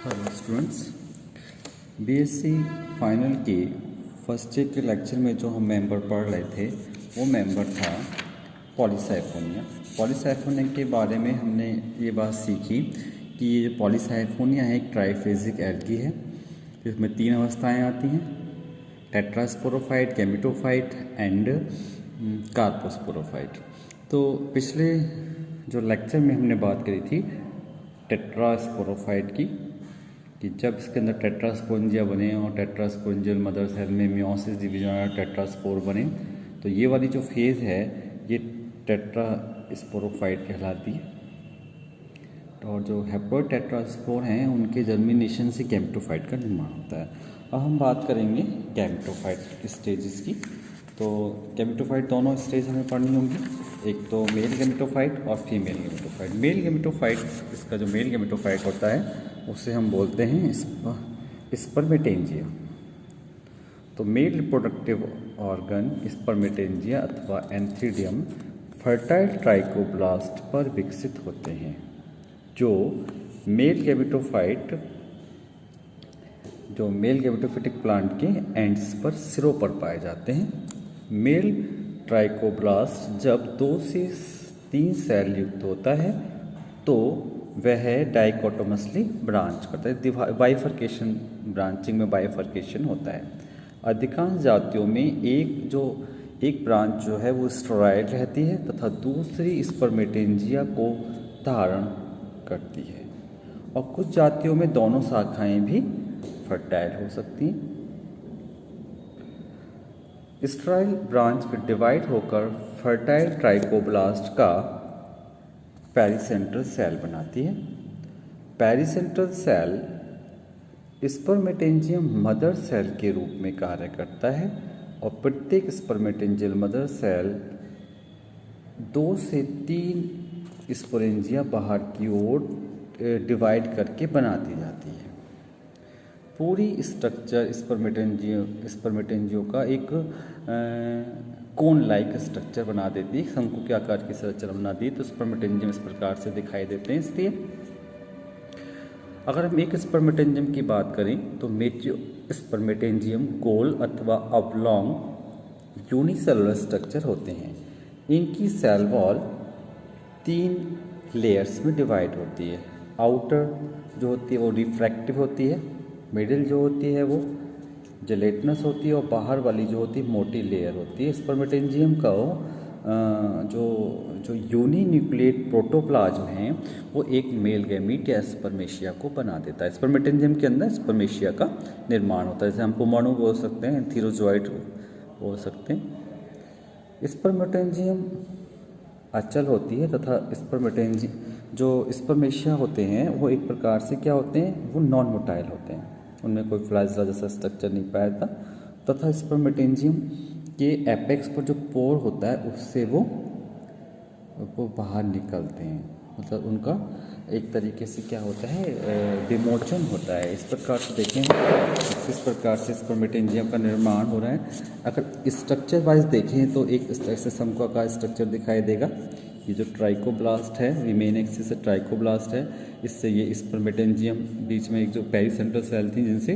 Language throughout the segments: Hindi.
हेलो स्टूडेंट्स, बीएससी फाइनल के फर्स्ट ईयर के लेक्चर में जो हम मेंबर पढ़ रहे थे वो मेंबर था पॉलीसाइफोनिया। पॉलीसाइफोनिया के बारे में हमने ये बात सीखी कि ये जो पॉलीसाइफोनिया है एक ट्राइफेजिक एल्गी है। इसमें 3 अवस्थाएं आती हैं, टेट्रास्पोरोफाइट, गैमेटोफाइट एंड कार्पोस्पोरोफाइट। तो पिछले जो लेक्चर में हमने बात करी थी टेट्रास्पोरोफाइट की, कि जब इसके अंदर टेट्रास्पोरेंजिया बने और टेट्रास्पोरेंजियल मदर सेल में मियोसिस डिवीजन और टेट्रास्पोर बने, तो ये वाली जो फेज़ है ये टेट्रास्पोरोफाइट कहलाती है। और जो हैप्लॉइड टेट्रास्पोर हैं उनके जर्मिनेशन से गैमेटोफाइट का निर्माण होता है। अब हम बात करेंगे गैमेटोफाइट की स्टेजेस की। तो गैमेटोफाइट दोनों स्टेज हमें पढ़नी होंगी, एक तो मेल गैमेटोफाइट और फीमेल गैमेटोफाइट। मेल गैमेटोफाइट, इसका जो मेल गैमेटोफाइट होता है उसे हम बोलते हैं स्पर्मेटेंजिया। तो मेल रिप्रोडक्टिव ऑर्गन स्पर्मेटेंजिया अथवा एंथीडियम फर्टाइल ट्राइकोब्लास्ट पर विकसित होते हैं। जो मेल गैमेटोफिटिक प्लांट के एंड्स पर, सिरों पर पाए जाते हैं। मेल ट्राइकोब्लास्ट जब 2 से 3 सेल युक्त होता है तो वह डाइकोटोमसली ब्रांच करता है। बाइफर्केशन, ब्रांचिंग में बाइफर्केशन होता है। अधिकांश जातियों में एक ब्रांच जो है वो स्टेरॉइड रहती है तथा दूसरी स्पर्मेटेंजिया को धारण करती है, और कुछ जातियों में दोनों शाखाएं भी फर्टाइल हो सकती हैं। स्टेरॉइड ब्रांच फिर डिवाइड होकर फर्टाइल ट्राइकोब्लास्ट का पेरिसेंट्रल सेल बनाती है। पेरिसेंट्रल सेल स्पर्मेटेंजियम मदर सेल के रूप में कार्य करता है, और प्रत्येक स्पर्मेटेंजियल मदर सेल 2 से 3 स्पोरेंजिया बाहर की ओर डिवाइड करके बना दी जाती है। पूरी स्ट्रक्चर स्पर्मेटेंजियो का एक कोन लाइक स्ट्रक्चर बना देती है, शंकु के आकार की स्ट्रक्चर बना दी। तो स्पर्मेटेंजियम इस प्रकार से दिखाई देते हैं। इसलिए अगर हम एक स्पर्मेटेंजियम की बात करें तो मेट्रियो स्पर्मेटेंजियम गोल अथवा ऑब्लॉन्ग यूनिसेलुलर स्ट्रक्चर होते हैं। इनकी सेल वॉल 3 लेयर्स में डिवाइड होती है। आउटर जो होती है वो रिफ्रैक्टिव होती है, मिडिल जो होती है वो जेलेटिनस होती है, और बाहर वाली जो होती है मोटी लेयर होती है। स्पर्मेटेंजियम का जो यूनिन्यूक्लिएट प्रोटोप्लाज्म है वो एक मेल गैमीट या स्पर्मेशिया को बना देता है। स्पर्मेटेंजियम के अंदर स्पर्मेशिया का निर्माण होता है, जैसे हम पुमाणु बोल सकते हैं, थीरोजॉइड बोल सकते हैं। स्पर्मेटेंजियम अचल होती है तथा जो स्पर्मेशिया होते हैं वो एक प्रकार से क्या होते हैं, वो नॉन मोटाइल होते हैं, उनमें कोई फ्लैजला जैसा स्ट्रक्चर नहीं पाया था। तथा स्पर्मेटेंजियम के एपेक्स पर जो पोर होता है उससे वो बाहर निकलते हैं, मतलब उनका एक तरीके से क्या होता है, विमोचन होता है। इस प्रकार से देखें किस प्रकार से स्पर्मेटेंजियम का निर्माण हो रहा है। अगर स्ट्रक्चर वाइज देखें तो एक इस तरह से शंकु का स्ट्रक्चर दिखाई देगा। ये जो ट्राइकोब्लास्ट है, वीमेन एक्सिस से ट्राइकोब्लास्ट है, इससे ये स्पर्मेटेंजियम बीच में एक जो पेरिसेंट्रल सेल थी, जिनसे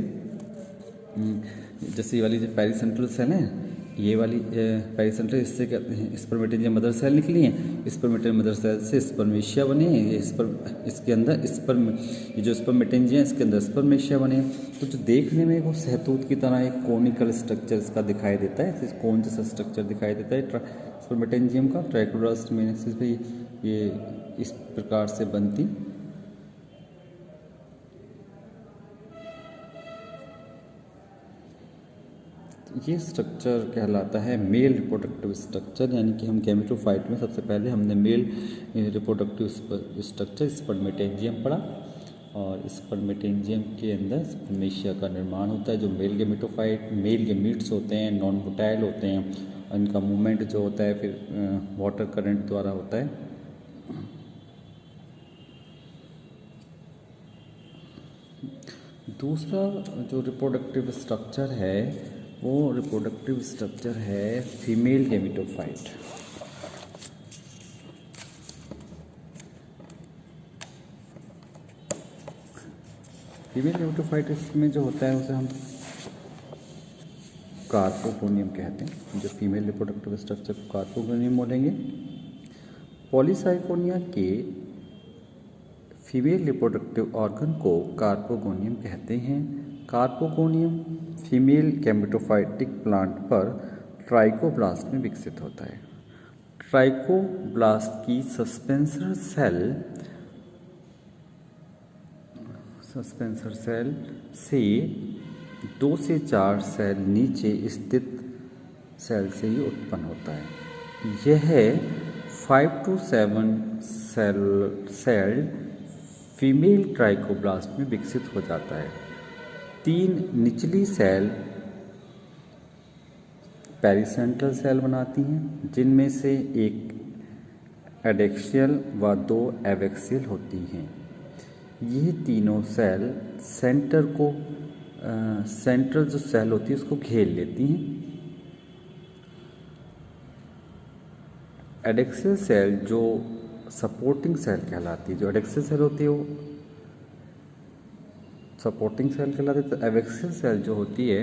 जैसे ये वाली जो पेरिसेंट्रल सेल है, ये वाली पेरिसेंट्रल, इससे क्या स्पर्मेटेंजियम मदर सेल निकली हैं। स्पर्मेटेंजियम मदर सेल से स्पर्मेशिया बने हैं। इसके अंदर ये जो स्पर्मेटेंजियम इसके अंदर स्पर्मेशिया बने हैं। तो जो देखने में वो सहतूत की तरह एक कोनिकल स्ट्रक्चर इसका दिखाई देता है, कोन जैसा स्ट्रक्चर दिखाई देता है स्पर्मेटेंजियम का। ट्राइकोब्लास्ट में ये इस प्रकार से बनती। ये स्ट्रक्चर कहलाता है मेल रिप्रोडक्टिव स्ट्रक्चर, यानी कि हम गैमेटोफाइट में सबसे पहले हमने मेल रिप्रोडक्टिव स्ट्रक्चर स्पर्मेटेंजियम पढ़ा, और स्पर्मेटेंजियम के अंदर स्पर्मेशिया का निर्माण होता है। जो मेल गैमीट्स होते हैं नॉन मोटाइल होते हैं, इनका मूवमेंट जो होता है फिर वाटर करंट द्वारा होता है। दूसरा जो रिप्रोडक्टिव स्ट्रक्चर है वो रिप्रोडक्टिव स्ट्रक्चर है फीमेल गैमेटोफाइट। फीमेल हेमेटोफाइटिस में जो होता है उसे हम कार्पोगोनियम कहते हैं। जो फीमेल रिप्रोडक्टिव स्ट्रक्चर को कार्पोगोनियम बोलेंगे। पॉलीसाइफोनिया के फीमेल रिप्रोडक्टिव ऑर्गन को कार्पोगोनियम कहते हैं। कार्पोगोनियम फीमेल गैमेटोफाइटिक प्लांट पर ट्राइकोब्लास्ट में विकसित होता है। ट्राइकोब्लास्ट की सस्पेंसर सेल से 2 से 4 सेल नीचे स्थित सेल से ही उत्पन्न होता है। यह 5 to 7 सेल फीमेल ट्राइकोब्लास्ट में विकसित हो जाता है। 3 निचली सेल पेरिसेंट्रल सेल बनाती हैं, जिनमें से एक एडेक्सियल व 2 एबैक्सियल होती हैं। ये तीनों सेल सेंट्रल जो सेल होती है उसको घेर लेती हैं। एडेक्सियल सेल जो सपोर्टिंग सेल कहलाती है, जो एडेक्सियल सेल होती है वो सपोर्टिंग सेल कहलाती है। तो एबैक्सियल सेल जो होती है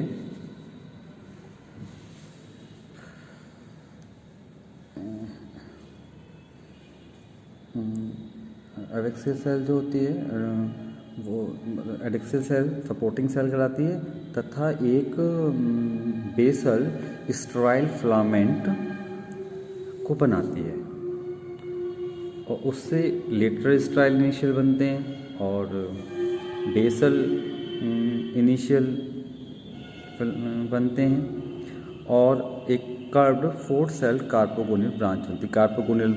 एबैक्सियल सेल जो होती है वो एडेक्सियल सेल सपोर्टिंग सेल कहलाती है तथा एक बेसल स्टेराइल फिलामेंट को बनाती है और उससे लेटरल स्टेराइल इनिशियल बनते हैं और बेसल इनिशियल बनते हैं और एक कर्व्ड 4 सेल कार्पोगोनियल ब्रांच बनती है। कार्पोगोनियल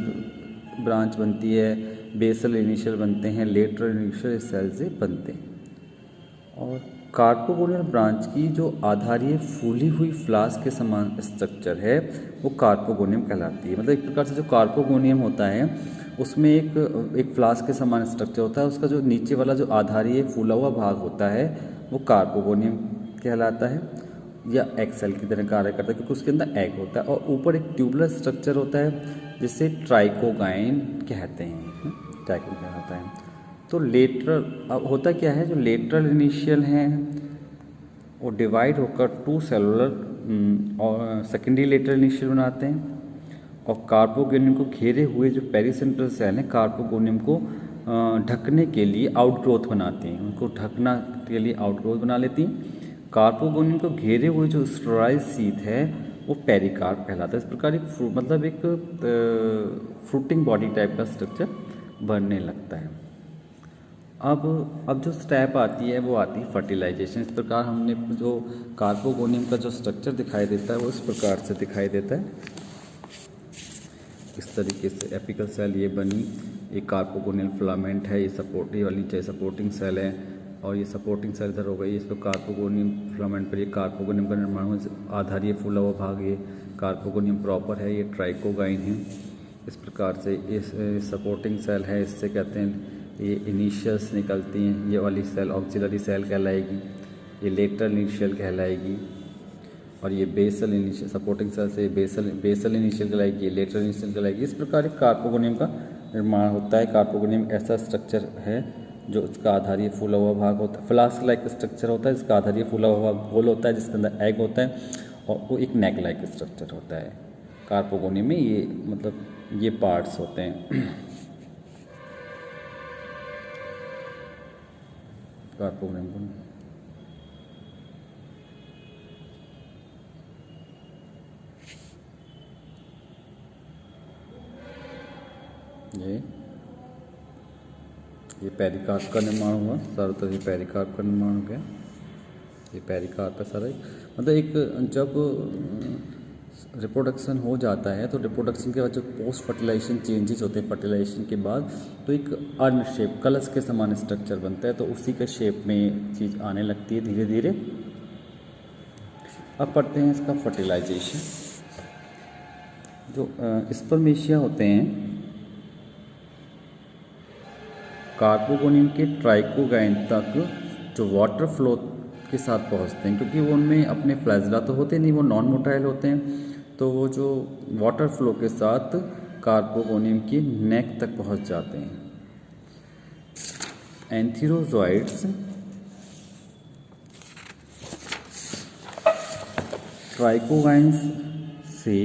ब्रांच बनती है, बेसल इनिशियल बनते हैं, लेटरल इनिशियल इस सेल से बनते हैं। और कार्पोगोनियल ब्रांच की जो आधारीय फूली हुई फ्लास्क के समान स्ट्रक्चर है वो कार्पोगोनियम कहलाती है। मतलब एक प्रकार से जो कार्पोगोनियम होता है उसमें एक फ्लास्क के समान स्ट्रक्चर होता है। उसका जो नीचे वाला जो आधारीय फूला हुआ भाग होता है वो कार्पोगोनियम कहलाता है या एक्सेल की तरह कार्य करता है, क्योंकि उसके अंदर एग होता है और ऊपर एक ट्यूबुलर स्ट्रक्चर होता है जिसे ट्राइकोगाइन कहते हैं। ट्राइकोगाइन कहलाता है। तो लेटरल अब होता क्या है, जो लेटरल इनिशियल हैं वो डिवाइड होकर 2 सेलुलर और सेकेंडरी लेटरल इनिशियल बनाते हैं और कार्पोगोनियम को घेरे हुए जो पेरिसेंट्रल सेल हैं कार्पोगोनियम को ढकने के लिए आउटग्रोथ बनाती हैं, उनको ढकना के लिए आउटग्रोथ बना लेती हैं। कार्पोगोनियम को घेरे हुए जो स्टेराइल शीथ है वो पेरिकार्प कहलाता है। इस प्रकार एक फ्रूटिंग बॉडी टाइप का स्ट्रक्चर बनने लगता है। अब जो स्टेप आती है वो आती है फर्टिलाइजेशन। इस प्रकार हमने जो कार्पोगोनियम का जो स्ट्रक्चर दिखाई देता है वो इस प्रकार से दिखाई देता है। इस तरीके से एपिकल सेल ये बनी, एक कार्पोगोनियल फिलामेंट है, ये सपोर्टिव वाली चाहे सपोर्टिंग सेल है और ये सपोर्टिंग सेल इधर हो गई। इस पर कार्पोगोनियम फिलामेंट पर ये कार्पोगोनियम का निर्माण हुआ, आधारीय फूला हुआ भाग ये कार्पोगोनियम प्रॉपर है, ये ट्राइकोगाइन है। इस प्रकार से इस सपोर्टिंग सेल है, इससे कहते हैं ये इनिशियल्स निकलती हैं। ये वाली सेल ऑक्सिलरी सेल कहलाएगी, ये लेटरल इनिशियल कहलाएगी और ये बेसल इनिशियल सपोर्टिंग सेल से बेसल इनिशियल कहलाएगी, ये लेटरल इनिशियल कहलाएगी। इस प्रकार कार्पोगोनियम का निर्माण होता है। कार्पोगोनियम ऐसा स्ट्रक्चर है जो इसका आधारीय फूला हुआ भाग होता है, फ्लास्क लाइक स्ट्रक्चर होता है, इसका आधारीय फूला हुआ भाग गोल होता है जिसके अंदर एग होता है और वो एक नेक लाइक स्ट्रक्चर होता है। कार्पोगोनियम में ये मतलब ये पार्ट्स होते हैं कार्पोगोनियम को। ये पेरिकार्प का निर्माण हुआ, चारों तरफ ये पेरिकार्प का निर्माण हो गया। ये पेरिकार्प है सारा। मतलब एक जब रिप्रोडक्शन हो जाता है तो रिप्रोडक्शन के बाद जो पोस्ट फर्टिलाइजेशन चेंजेस होते हैं फर्टिलाइजेशन के बाद, तो एक अर्न शेप कलश के समान स्ट्रक्चर बनता है, तो उसी के शेप में चीज़ आने लगती है धीरे धीरे। अब पढ़ते हैं इसका फर्टिलाइजेशन। जो स्पर्मेशिया होते हैं कार्पोगोनियम के ट्राइकोगाइन तक जो वाटर फ्लो के साथ पहुंचते हैं, क्योंकि वो उनमें अपने फ्लैजला तो होते नहीं, वो नॉन मोटाइल होते हैं, तो वो जो वाटर फ्लो के साथ कार्पोगोनियम की नेक तक पहुंच जाते हैं। एंथीरोजोइड्स ट्राइकोगाइन्स से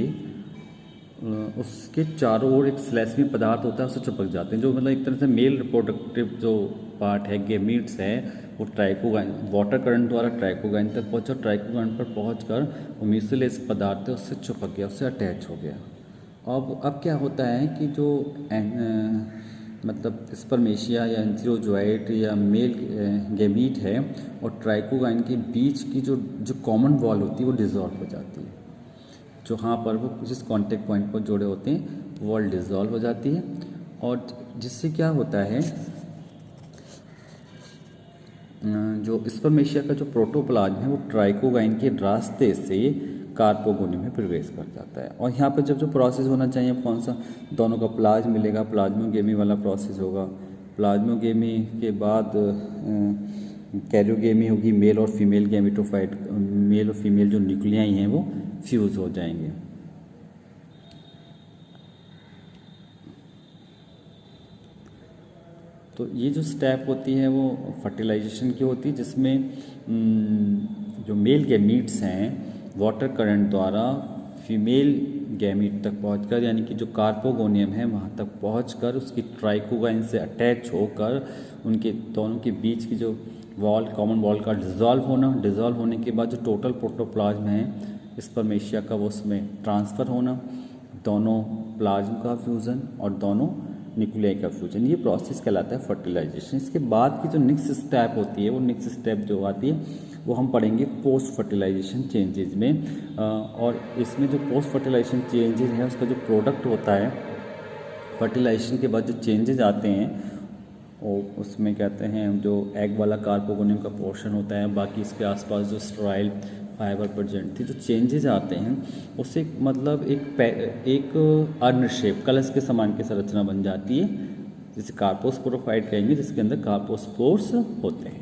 उसके चारों ओर एक स्लेस्मी पदार्थ होता है, उससे चिपक जाते हैं। जो मतलब एक तरह से मेल रिप्रोडक्टिव जो पार्ट है, गेमीट्स है, वो ट्राइकोगाइन वाटर करंट द्वारा ट्राइकोगाइन तक पहुँचा। ट्राइकोगाइन पर पहुंचकर वो म्यूसिलेज पदार्थ है उससे चिपक गया, उससे अटैच हो गया। अब क्या होता है कि जो मतलब स्पर्मेशिया या एंथ्रोजोइट या मेल गैमीट है और ट्राइकोगाइन के बीच की जो कॉमन वॉल होती है वो डिज़ोल्व हो जाती है। जो हाँ पर वो जिस कांटेक्ट पॉइंट पर जुड़े होते हैं वॉल डिज़ोल्व हो जाती है, और जिससे क्या होता है जो स्पर्मेशिया का जो प्रोटोप्लाज्म है वो ट्राइकोगाइन के रास्ते से कार्पोगोनी में प्रवेश कर जाता है। और यहाँ पर जब जो प्रोसेस होना चाहिए कौन सा, दोनों का प्लाज्म मिलेगा, प्लाज्मोगेमी वाला प्रोसेस होगा। प्लाज्मोगेमी के बाद कैरियोगेमी होगी, मेल और फीमेल गैमेटोफाइट, मेल और फीमेल जो न्यूक्लियाई हैं वो फ्यूज़ हो जाएंगे। तो ये जो स्टेप होती है वो फर्टिलाइजेशन की होती है, जिसमें जो मेल गैमीट्स हैं वाटर करंट द्वारा फीमेल गैमीट तक पहुंचकर, यानी कि जो कार्पोगोनियम है वहाँ तक पहुंचकर उसकी ट्राइकोगाइन से अटैच होकर उनके दोनों के बीच की जो वॉल, कॉमन वॉल का डिज़ोल्व होने के बाद जो टोटल प्रोटोप्लाज्म है स्पर्मेशिया का वो उसमें ट्रांसफ़र होना, दोनों प्लाज्म का फ्यूज़न और दोनों न्यूक्लियाई का फ्यूजन, ये प्रोसेस कहलाता है फर्टिलाइजेशन। इसके बाद की जो नेक्स्ट स्टेप होती है वो नेक्स्ट स्टेप जो आती है वो हम पढ़ेंगे पोस्ट फर्टिलाइजेशन चेंजेस में। और इसमें जो पोस्ट फर्टिलाइजेशन चेंजेस है उसका जो प्रोडक्ट होता है फर्टिलाइजेशन के बाद जो चेंजेस आते हैं और उसमें कहते हैं जो एग वाला कार्पोगोनियम का पोर्शन होता है, बाकी इसके आसपास जो स्टेराइल फाइबर प्रेजेंट थी, जो चेंजेस आते हैं उससे मतलब एक अर्न शेप कलश के समान की संरचना बन जाती है, जिसे कार्पोस्पोरोफाइट कहेंगे, जिसके अंदर कार्पोस्पोर्स होते हैं।